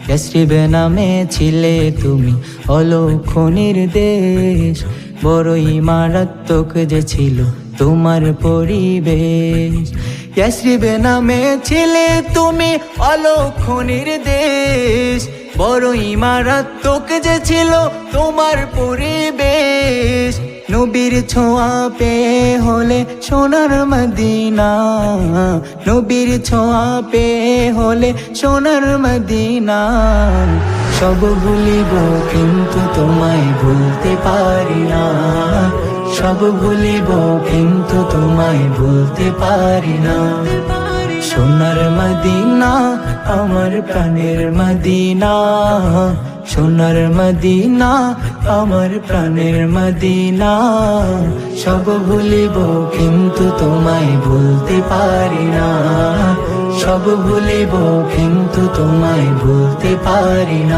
ইয়াসরিবে নামে ছিলে তুমি অলক্ষণীর দেশ, বড়ই মারাত্মক যে ছিল তোমার পরিবেশ। ইয়াসরিবে নামে ছিলে তুমি অলক্ষণীর দেশ, বড়ই মারাত্মক যে ছিল তোমার পরিবেশ। নবীর ছোঁয়া পেয়ে হলে সোনার মদিনা, নবীর ছোঁয়া পেয়ে হলে সোনার মদিনা। সব ভুলিব কিন্তু তোমায় ভুলতে পারি না, সব ভুলিব কিন্তু তোমায় ভুলতে পারি না। সোনার মদিনা আমার প্রাণের মদিনা, সোনার মদিনা আমার প্রাণের মদিনা। সব ভুলিব কিন্তু তোমায় ভুলতে পারি না, সব ভুলিব কিন্তু তোমায় ভুলতে পারি না।